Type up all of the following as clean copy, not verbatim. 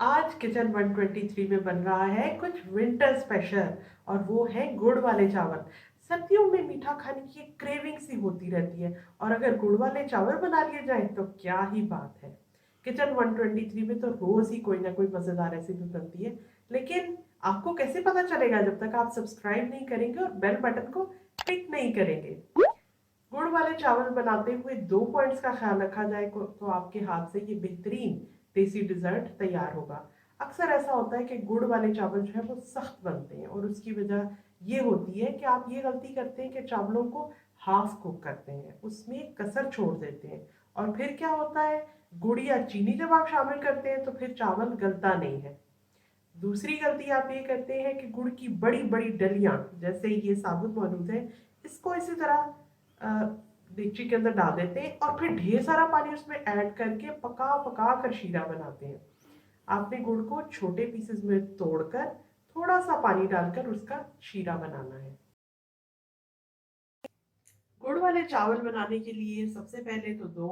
आज किचन 123 में बन रहा है कुछ विंटर स्पेशल और वो है गुड़ वाले चावल। सर्दियों में मीठा खाने की एक क्रेविंग सी होती रहती है और अगर गुड़ वाले चावल बना लिए जाए तो क्या ही बात है। किचन 123 में तो रोज ही कोई ना कोई मजेदार रेसिपी बनती है, लेकिन आपको कैसे पता चलेगा जब तक आप सब्सक्राइब नहीं करेंगे और बेल बटन को क्लिक नहीं करेंगे। गुड़ वाले चावल बनाते हुए 2 पॉइंट्स का ख्याल रखा जाए तो आपके हाथ से ये बेहतरीन देसी डिजर्ट तैयार होगा। अक्सर ऐसा होता है कि गुड़ वाले चावल जो है वो सख्त बनते हैं और उसकी वजह ये होती है कि आप ये गलती करते हैं कि चावलों को हाफ कुक करते हैं, उसमें कसर छोड़ देते हैं और फिर क्या होता है, गुड़ या चीनी जब आप शामिल करते हैं तो फिर चावल गलता नहीं है। दूसरी गलती आप ये करते हैं कि गुड़ की बड़ी बड़ी डलियां, जैसे ये साबुत मौजूद है, इसको इसी तरह डेगची के अंदर डाल देते हैं और फिर ढेर सारा पानी उसमें ऐड करके पका पका कर शीरा बनाते हैं। आपने गुड़ को छोटे पीसेस में तोड़कर थोड़ा सा पानी डालकर उसका शीरा बनाना है। गुड़ वाले चावल बनाने के लिए सबसे पहले तो दो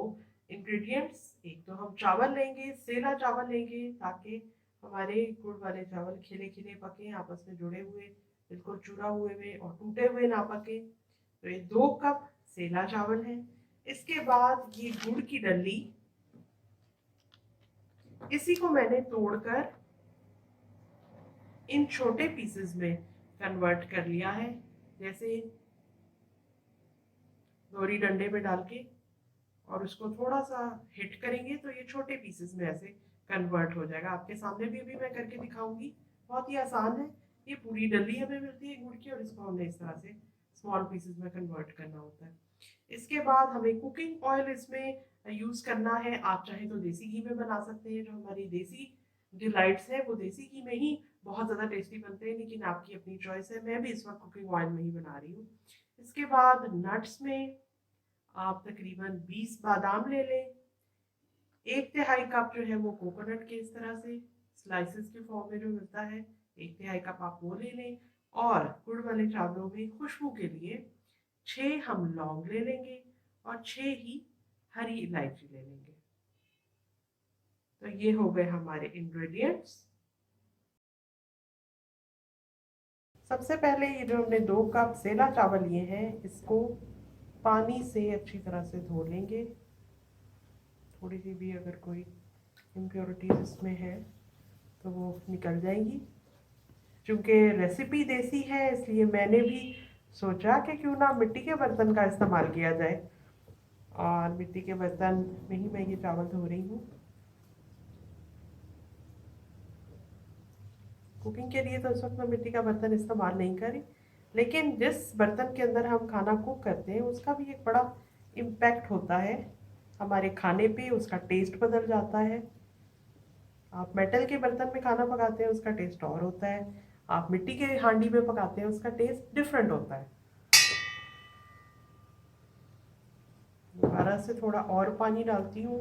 इंग्रेडिएंट्स, एक तो हम चावल लेंगे, सेला चावल लेंगे ताकि हमारे गुड़ वाले चावल खिले खिले पके, आपस में जुड़े हुए, बिल्कुल चूरा हुए हुए और टूटे हुए ना पके। तो ये 2 कप सेला चावल है। इसके बाद ये गुड़ की डली, इसी को मैंने तोड़कर इन छोटे पीसेस में कन्वर्ट कर लिया है। जैसे दोरी डंडे में डाल के और उसको थोड़ा सा हिट करेंगे तो ये छोटे पीसेस में ऐसे कन्वर्ट हो जाएगा। आपके सामने भी अभी मैं करके दिखाऊंगी, बहुत ही आसान है। ये पूरी डली हमें मिलती है गुड़ की और इसको हमने इस तरह से स्मॉल पीसेस में कन्वर्ट करना होता है। इसके बाद हमें कुकिंग ऑयल इसमें यूज करना है। आप चाहे तो देसी घी में बना सकते हैं, जो हमारी देसी डिलाइट्स है वो देसी घी में ही बहुत ज़्यादा टेस्टी बनते हैं, लेकिन आपकी अपनी चॉइस है। मैं भी इस वक्त कुकिंग ऑयल में ही बना रही हूँ। इसके बाद नट्स में आप तकरीबन 20 बादाम ले लें। 1/3 कप जो है वो कोकोनट के इस तरह से स्लाइसेस के फॉर्म में जो मिलता है, 1/3 कप आप वो ले लें। और गुड़ वाले चावलों में खुशबू के लिए 6 हम लौंग ले लेंगे और 6 ही हरी इलायची ले लेंगे। तो ये हो गए हमारे इंग्रेडिएंट्स। सबसे पहले ये जो हमने 2 कप सेला चावल लिए हैं, इसको पानी से अच्छी तरह से धो लेंगे। थोड़ी सी भी अगर कोई इम्प्योरिटीज इसमें है तो वो निकल जाएंगी। चूँकि रेसिपी देसी है इसलिए मैंने भी सोचा कि क्यों ना मिट्टी के बर्तन का इस्तेमाल किया जाए, और मिट्टी के बर्तन में ही मैं ये चावल धो रही हूँ। कुकिंग के लिए तो इस वक्त मैं मिट्टी का बर्तन इस्तेमाल नहीं करी, लेकिन जिस बर्तन के अंदर हम खाना कुक करते हैं उसका भी एक बड़ा इम्पैक्ट होता है हमारे खाने पे, उसका टेस्ट बदल जाता है। आप मेटल के बर्तन में खाना पकाते हैं उसका टेस्ट और होता है, आप मिट्टी के हांडी में पकाते हैं उसका टेस्ट डिफरेंट होता है। दोबारा से थोड़ा और पानी डालती हूँ।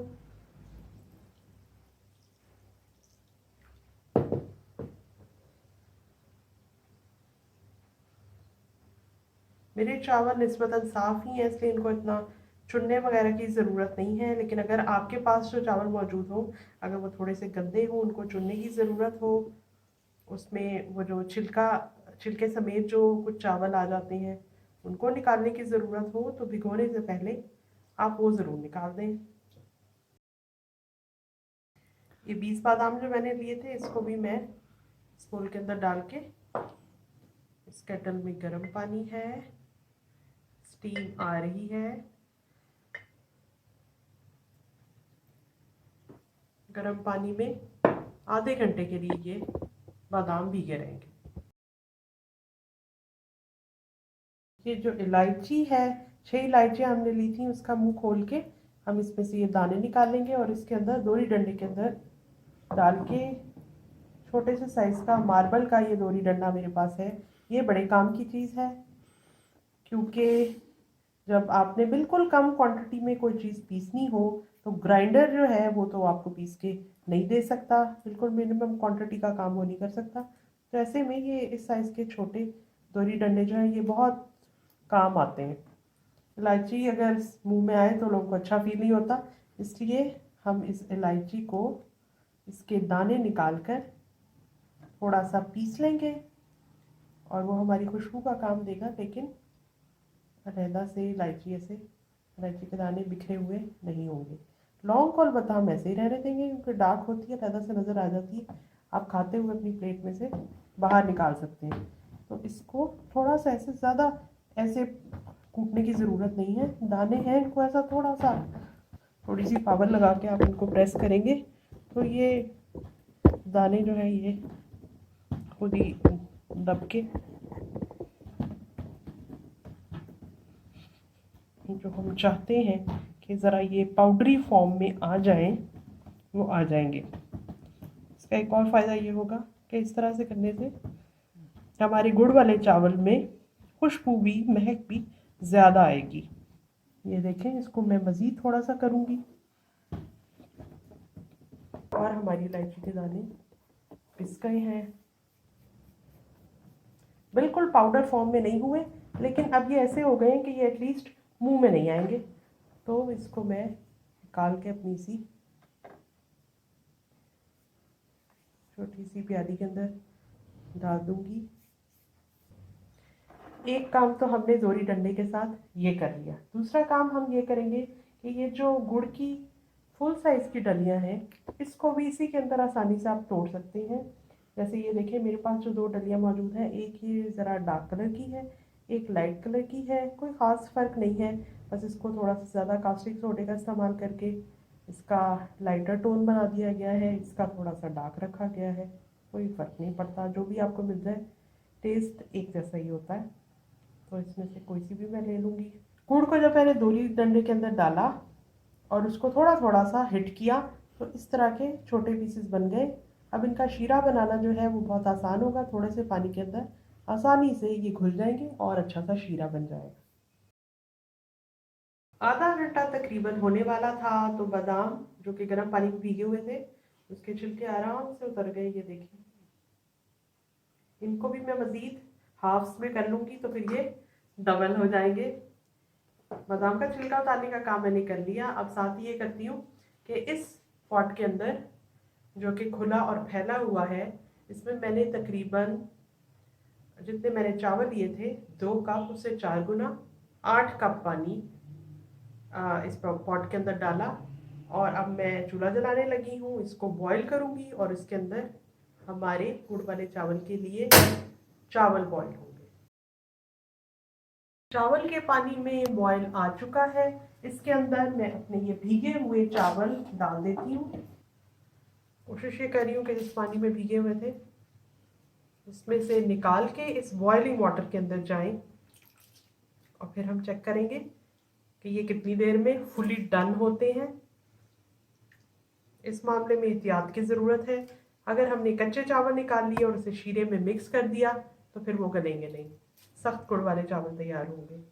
मेरे चावल निस्बतन साफ़ ही हैं इसलिए इनको इतना चुनने वगैरह की ज़रूरत नहीं है, लेकिन अगर आपके पास जो चावल मौजूद हो, अगर वो थोड़े से गंदे हो, उनको चुनने की ज़रूरत हो, उसमें वो जो छिलके समेत जो कुछ चावल आ जाते हैं उनको निकालने की ज़रूरत हो, तो भिगोने से पहले आप वो ज़रूर निकाल दें। ये 20 बादाम जो मैंने लिए थे इसको भी मैं इस बोल के अंदर डाल के, इस केटल में गर्म पानी है, स्टीम आ रही है। गर्म पानी में आधे घंटे के लिए ये बादाम भीगे रहेंगे। ये जो इलायची है, 6 इलायचियाँ हमने ली थी, उसका मुंह खोल के हम इसमें से ये दाने निकालेंगे और इसके अंदर दोरी डंडे के अंदर डाल के, छोटे से साइज़ का मार्बल का ये दोरी डंडा मेरे पास है। ये बड़े काम की चीज़ है, क्योंकि जब आपने बिल्कुल कम क्वांटिटी में कोई चीज़ पीसनी हो तो ग्राइंडर जो है वो तो आपको पीस के नहीं दे सकता, बिल्कुल मिनिमम क्वांटिटी का काम वो नहीं कर सकता। तो ऐसे में ये इस साइज़ के छोटे दोरी डंडे जो हैं ये बहुत काम आते हैं। इलायची अगर मुंह में आए तो लोगों को अच्छा फील नहीं होता, इसलिए हम इस इलायची को इसके दाने निकाल कर थोड़ा सा पीस लेंगे और वो हमारी खुशबू का काम देगा, लेकिन अलहदा से इलायची के दाने बिखरे हुए नहीं होंगे। लौंग और बादाम ऐसे ही रहने देंगे क्योंकि डार्क होती है, अलहदा से नज़र आ जाती है। आप खाते हुए अपनी प्लेट में से बाहर निकाल सकते हैं। तो इसको थोड़ा सा ऐसे, ज़्यादा ऐसे कूटने की ज़रूरत नहीं है। दाने हैं, इनको ऐसा थोड़ा सा, थोड़ी सी पावर लगा के आप इनको प्रेस करेंगे तो ये दाने जो है ये खुद ही दब के जो हम चाहते हैं कि ज़रा ये पाउडरी फॉर्म में आ जाएं, वो आ जाएंगे। इसका एक और फ़ायदा ये होगा कि इस तरह से करने से हमारे गुड़ वाले चावल में खुशबू भी, महक भी ज़्यादा आएगी। ये देखें, इसको मैं मज़ीद थोड़ा सा करूँगी और हमारी इलायची के दाने पिस गए हैं। बिल्कुल पाउडर फॉर्म में नहीं हुए, लेकिन अब ये ऐसे हो गए हैं कि ये एटलीस्ट मुंह में नहीं आएंगे। तो इसको मैं निकाल के अपनी सी छोटी सी प्याली के अंदर डाल दूंगी। एक काम तो हमने जोरी डंडे के साथ ये कर लिया। दूसरा काम हम ये करेंगे कि ये जो गुड़ की फुल साइज़ की डलियां हैं, इसको भी इसी के अंदर आसानी से आप तोड़ सकते हैं। जैसे ये देखिए, मेरे पास जो 2 डलियां मौजूद हैं, एक ये ज़रा डार्क कलर की है, एक लाइट कलर की है। कोई ख़ास फ़र्क नहीं है, बस इसको थोड़ा सा ज़्यादा कास्टिक सोडे का इस्तेमाल करके इसका लाइटर टोन बना दिया गया है, इसका थोड़ा सा डार्क रखा गया है। कोई फ़र्क नहीं पड़ता, जो भी आपको मिल जाए, टेस्ट एक जैसा ही होता है। तो इसमें से कोई सी भी मैं ले लूँगी। गुड़ को जब मैंने दोरी डंडे के अंदर डाला और उसको थोड़ा थोड़ा सा हिट किया, तो इस तरह के छोटे पीसेस बन गए। अब इनका शीरा बनाना जो है वो बहुत आसान होगा। थोड़े से पानी के अंदर आसानी से ये घुल जाएंगे और अच्छा सा शीरा बन जाएगा। आधा घंटा तकरीबन होने वाला था, तो बादाम जो कि गर्म पानी में भीगे हुए थे, उसके छिलके आराम से उतर गए। ये देखिए, इनको भी मैं मज़ीद हाफ्स में कर लूँगी तो फिर ये डबल हो जाएंगे। बादाम का छिलका उतारने का काम मैंने कर लिया। अब साथ ही ये करती हूँ कि इस पॉट के अंदर, जो कि खुला और फैला हुआ है, इसमें मैंने तकरीबन जितने मैंने चावल लिए थे 2 कप, उससे 4 गुना 8 कप पानी इस पॉट के अंदर डाला। और अब मैं चूल्हा जलाने लगी हूँ, इसको बॉईल करूँगी और इसके अंदर हमारे गुड़ वाले चावल के लिए चावल बॉईल होंगे। चावल के पानी में बॉईल आ चुका है। इसके अंदर मैं अपने ये भीगे हुए चावल डाल देती हूँ। कोशिश ये कर रही हूँ कि जिस पानी में भीगे हुए थे उसमें से निकाल के इस बॉइलिंग वाटर के अंदर जाएं, और फिर हम चेक करेंगे कि ये कितनी देर में फुली डन होते हैं। इस मामले में एहतियात की ज़रूरत है। अगर हमने कच्चे चावल निकाल लिए और उसे शीरे में मिक्स कर दिया तो फिर वो गलेंगे नहीं, सख्त गुड़ वाले चावल तैयार होंगे।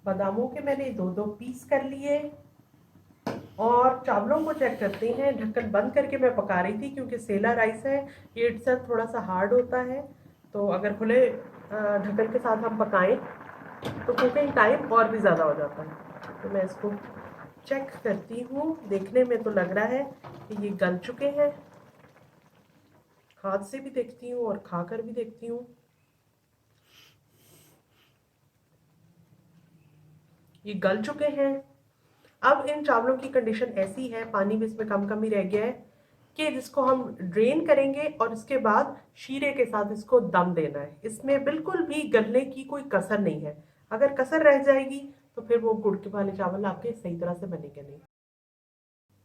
बादामों के मैंने 2-2 पीस कर लिए और चावलों को चेक करते हैं। ढक्कन बंद करके मैं पका रही थी क्योंकि सेला राइस है, ये इट्सल्फ थोड़ा सा हार्ड होता है। तो अगर खुले ढक्कन के साथ हम पकाएं तो कुकिंग टाइम और भी ज़्यादा हो जाता है। तो मैं इसको चेक करती हूँ। देखने में तो लग रहा है कि ये गल चुके हैं। हाथ से भी देखती हूँ और खाकर भी देखती हूँ। ये गल चुके हैं। अब इन चावलों की कंडीशन ऐसी है, पानी भी इसमें कम कम ही रह गया है, कि जिसको हम ड्रेन करेंगे और इसके बाद शीरे के साथ इसको दम देना है। इसमें बिल्कुल भी गलने की कोई कसर नहीं है। अगर कसर रह जाएगी तो फिर वो गुड़ के वाले चावल आपके सही तरह से बनेंगे नहीं।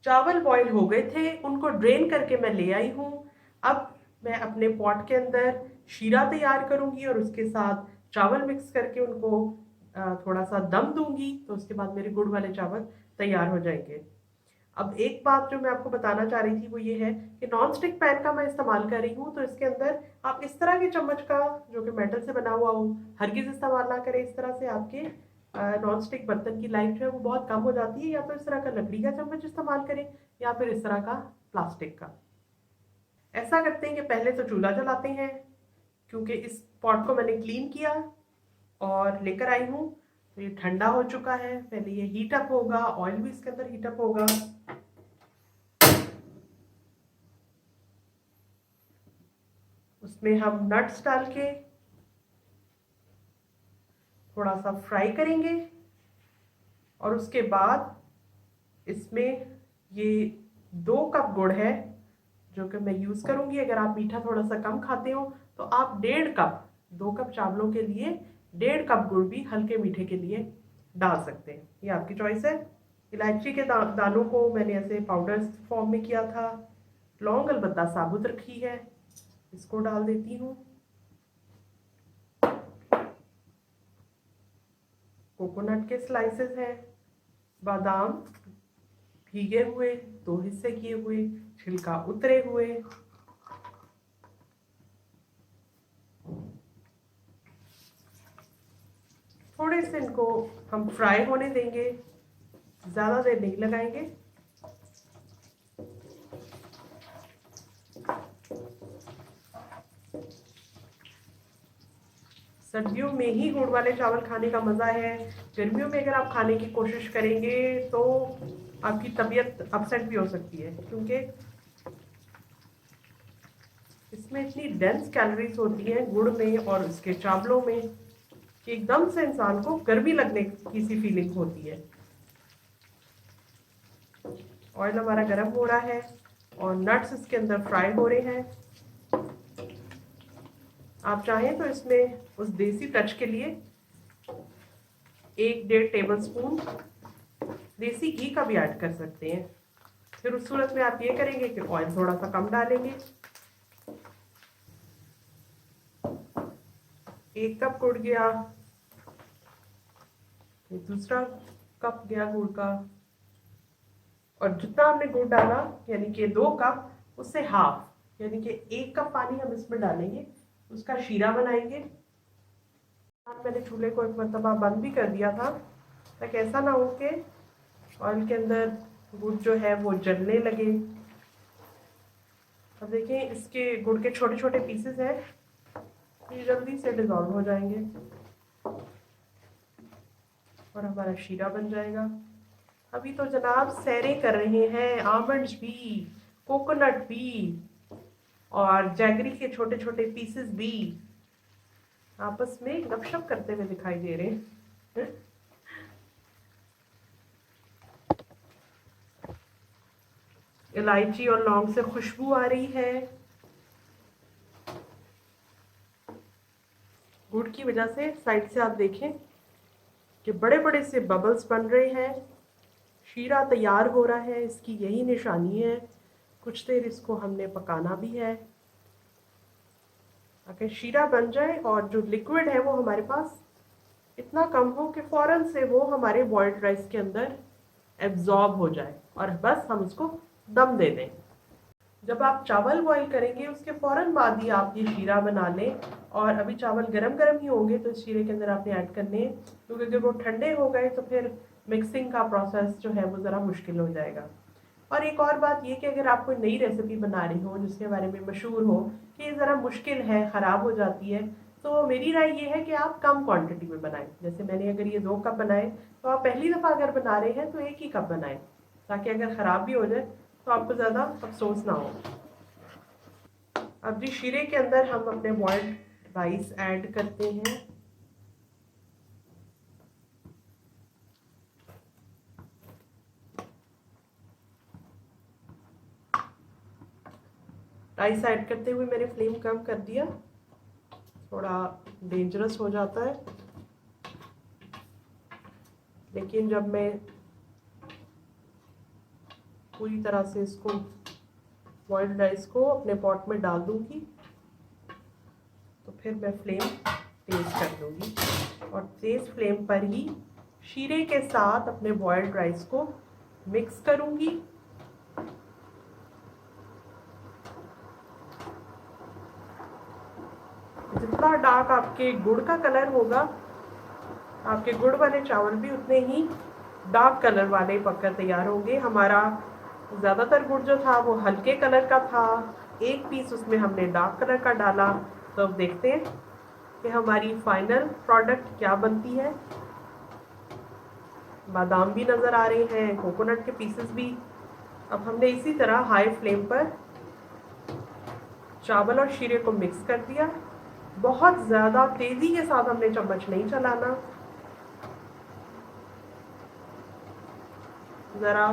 चावल बॉईल हो गए थे, उनको ड्रेन करके मैं ले आई हूँ। अब मैं अपने पॉट के अंदर शीरा तैयार करूँगी और उसके साथ चावल मिक्स करके उनको थोड़ा सा दम दूंगी, तो उसके बाद मेरे गुड़ वाले चावल तैयार हो जाएंगे। अब एक बात जो मैं आपको बताना चाह रही थी वो ये है कि नॉन स्टिक पैन का मैं इस्तेमाल कर रही हूँ। तो इसके अंदर आप इस तरह के चम्मच का, जो कि मेटल से बना हुआ हो, हरगिज़ इस्तेमाल ना करें। इस तरह से आपके नॉन स्टिक बर्तन की लाइफ जो है वो बहुत कम हो जाती है। या तो इस तरह का लकड़ी का चम्मच इस्तेमाल करें या फिर इस तरह का प्लास्टिक का। ऐसा करते हैं कि पहले तो चूल्हा जलाते हैं, क्योंकि इस पॉट को मैंने क्लीन किया और लेकर आई हूँ। तो ये ठंडा हो चुका है। पहले ये हीट अप होगा, ऑयल भी इसके अंदर हीट अप होगा। इसमें हम नट्स डाल के थोड़ा सा फ्राई करेंगे और उसके बाद इसमें ये 2 कप गुड़ है जो कि मैं यूज़ करूँगी। अगर आप मीठा थोड़ा सा कम खाते हो तो आप 1.5 कप, 2 कप चावलों के लिए 1.5 कप गुड़ भी हल्के मीठे के लिए डाल सकते हैं, ये आपकी चॉइस है। इलायची के दानों को मैंने ऐसे पाउडर फॉर्म में किया था। लौंग अलबत्ता साबुत रखी है, इसको डाल देती हूँ। कोकोनट के स्लाइसेस हैं, बादाम भीगे हुए 2 हिस्से किए हुए, छिलका उतरे हुए, थोड़े से इनको हम फ्राई होने देंगे, ज़्यादा देर नहीं लगाएंगे। सर्दियों में ही गुड़ वाले चावल खाने का मज़ा है। गर्मियों में अगर आप खाने की कोशिश करेंगे तो आपकी तबीयत अपसेट भी हो सकती है, क्योंकि इसमें इतनी डेंस कैलोरीज होती हैं गुड़ में और इसके चावलों में कि एकदम से इंसान को गर्मी लगने की सी फीलिंग होती है। ऑयल हमारा गर्म हो रहा है और नट्स इसके अंदर फ्राई हो रहे हैं। आप चाहें तो इसमें उस देसी टच के लिए 1-1.5 टेबल स्पून देसी घी का भी ऐड कर सकते हैं। फिर उस सूरत में आप ये करेंगे कि ऑयल थोड़ा सा कम डालेंगे। 1 कप गुड़ गया, फिर दूसरा कप गया गुड़ का, और जितना हमने गुड़ डाला यानी कि 2 कप, उससे हाफ यानी कि 1 कप पानी हम इसमें डालेंगे, उसका शीरा बनाएंगे। मैंने चूल्हे को एक मरतबा बंद भी कर दिया था ताकि ऐसा ना हो कि ऑयल के अंदर गुड़ जो है वो जलने लगे। अब देखिए इसके गुड़ के छोटे छोटे पीसेस हैं, ये जल्दी से डिज़ोल्व हो जाएंगे और हमारा शीरा बन जाएगा। अभी तो जनाब सैरें कर रहे हैं आमंड्स भी, कोकोनट भी और जैगरी के छोटे छोटे पीसेस भी आपस में गपशप करते हुए दिखाई दे रहे हैं। इलायची और लौंग से खुशबू आ रही है। गुड़ की वजह से साइड से आप देखें कि बड़े बड़े से बबल्स बन रहे हैं, शीरा तैयार हो रहा है, इसकी यही निशानी है। कुछ देर इसको हमने पकाना भी है ताकि शीरा बन जाए और जो लिक्विड है वो हमारे पास इतना कम हो कि फ़ौरन से वो हमारे बॉइल्ड राइस के अंदर एब्जॉर्ब हो जाए और बस हम उसको दम दे दें। जब आप चावल बॉईल करेंगे उसके फ़ौरन बाद ही आप ये शीरा बना लें, और अभी चावल गरम गरम ही होंगे तो इस शीरे के अंदर आपने ऐड करने हैं, क्योंकि अगर वो ठंडे हो गए तो फिर मिक्सिंग का प्रोसेस जो है वो ज़रा मुश्किल हो जाएगा। और एक और बात ये कि अगर आप कोई नई रेसिपी बना रही हो जिसके बारे में मशहूर हो कि ये ज़रा मुश्किल है, ख़राब हो जाती है, तो मेरी राय ये है कि आप कम क्वांटिटी में बनाएं। जैसे मैंने अगर ये 2 कप बनाए तो आप पहली दफ़ा अगर बना रहे हैं तो 1 ही कप बनाएं, ताकि अगर ख़राब भी हो जाए तो आपको ज़्यादा अफसोस ना हो। अब जी शीरे के अंदर हम अपने बॉइल्ड राइस ऐड करते हैं। राइस ऐड करते हुए मैंने फ्लेम कम कर दिया, थोड़ा डेंजरस हो जाता है, लेकिन जब मैं पूरी तरह से इसको बॉइल्ड राइस को अपने पॉट में डाल दूंगी तो फिर मैं फ्लेम तेज़ कर दूंगी और तेज़ फ्लेम पर ही शीरे के साथ अपने बॉइल्ड राइस को मिक्स करूंगी। जितना डार्क आपके गुड़ का कलर होगा, आपके गुड़ वाले चावल भी उतने ही डार्क कलर वाले पककर तैयार होंगे। हमारा ज़्यादातर गुड़ जो था वो हल्के कलर का था, 1 पीस उसमें हमने डार्क कलर का डाला। तो अब देखते हैं कि हमारी फाइनल प्रोडक्ट क्या बनती है। बादाम भी नज़र आ रहे हैं, कोकोनट के पीसेस भी। अब हमने इसी तरह हाई फ्लेम पर चावल और शीरे को मिक्स कर दिया। बहुत ज़्यादा तेज़ी के साथ हमने चम्मच नहीं चलाना, ज़रा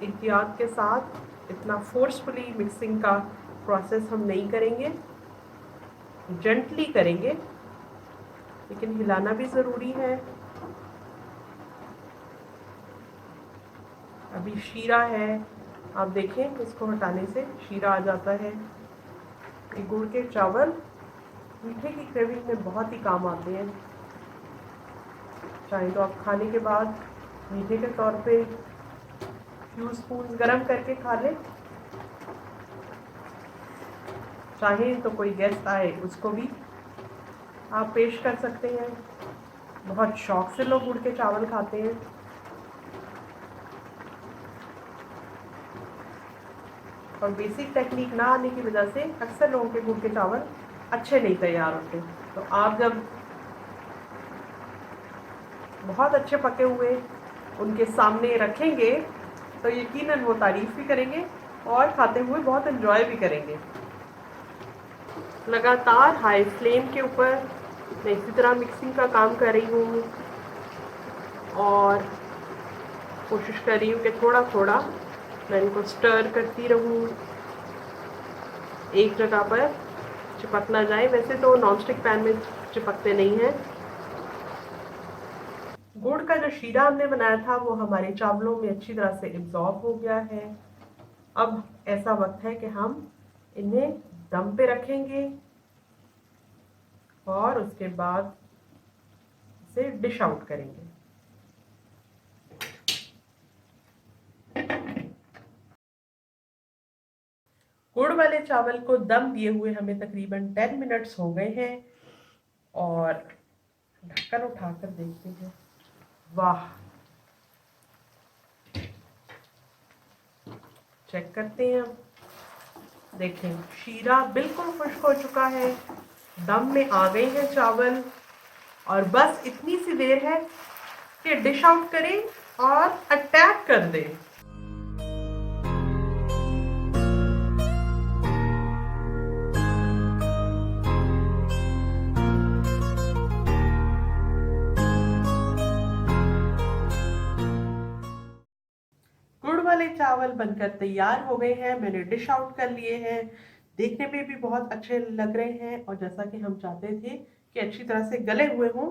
एहतियात के साथ, इतना फोर्सफुली मिक्सिंग का प्रोसेस हम नहीं करेंगे, जेंटली करेंगे, लेकिन हिलाना भी ज़रूरी है। अभी शीरा है, आप देखें इसको हटाने से शीरा आ जाता है। ये गुड़ के चावल मीठे की क्रेविंग में बहुत ही काम आते हैं। चाहे तो आप खाने के बाद मीठे के तौर पे फ्यू स्पून गरम करके खा लें, चाहें तो कोई गेस्ट आए उसको भी आप पेश कर सकते हैं। बहुत शौक से लोग गुड़ के चावल खाते हैं। और बेसिक टेक्निक ना आने की वजह से अक्सर लोगों के गुड़ के चावल अच्छे नहीं तैयार होते। तो आप जब बहुत अच्छे पके हुए उनके सामने रखेंगे तो यकीनन वो तारीफ़ भी करेंगे और खाते हुए बहुत एंजॉय भी करेंगे। लगातार हाई फ्लेम के ऊपर मैं इसी तरह मिक्सिंग का काम कर रही हूँ और कोशिश कर रही हूँ कि थोड़ा थोड़ा मैं इनको स्टर करती रहूँ, एक जगह पर चिपक ना जाए। वैसे तो नॉनस्टिक पैन में चिपकते नहीं हैं। गुड़ का जो शीरा हमने बनाया था वो हमारे चावलों में अच्छी तरह से एब्जॉर्ब हो गया है। अब ऐसा वक्त है कि हम इन्हें दम पे रखेंगे और उसके बाद इसे डिश आउट करेंगे। गुड़ वाले चावल को दम दिए हुए हमें तकरीबन 10 मिनट्स हो गए हैं और ढक्कन उठाकर देखते हैं। वाह, चेक करते हैं। देखें शीरा बिल्कुल खुश्क हो चुका है, दम में आ गए हैं चावल और बस इतनी सी देर है कि डिश आउट करें और अटैक कर दें। गुड़ वाले चावल बनकर तैयार हो गए हैं, मैंने डिश आउट कर लिए हैं। देखने में भी बहुत अच्छे लग रहे हैं और जैसा कि हम चाहते थे कि अच्छी तरह से गले हुए हों,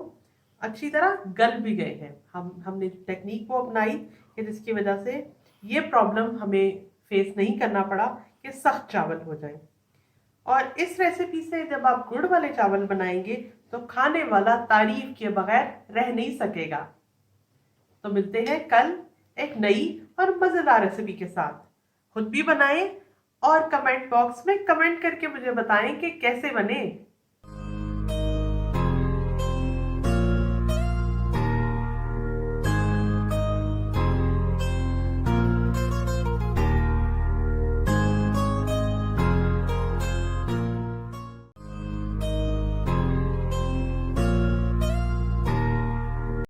अच्छी तरह गल भी गए हैं। हमने टेक्निक को अपनाई कि जिसकी वजह से ये प्रॉब्लम हमें फेस नहीं करना पड़ा कि सख्त चावल हो जाए। और इस रेसिपी से जब आप गुड़ वाले चावल बनाएंगे तो खाने वाला तारीफ के बगैर रह नहीं सकेगा। तो मिलते हैं कल एक नई और मजेदार रेसिपी के साथ। खुद भी बनाएं और कमेंट बॉक्स में कमेंट करके मुझे बताएं कि कैसे बने।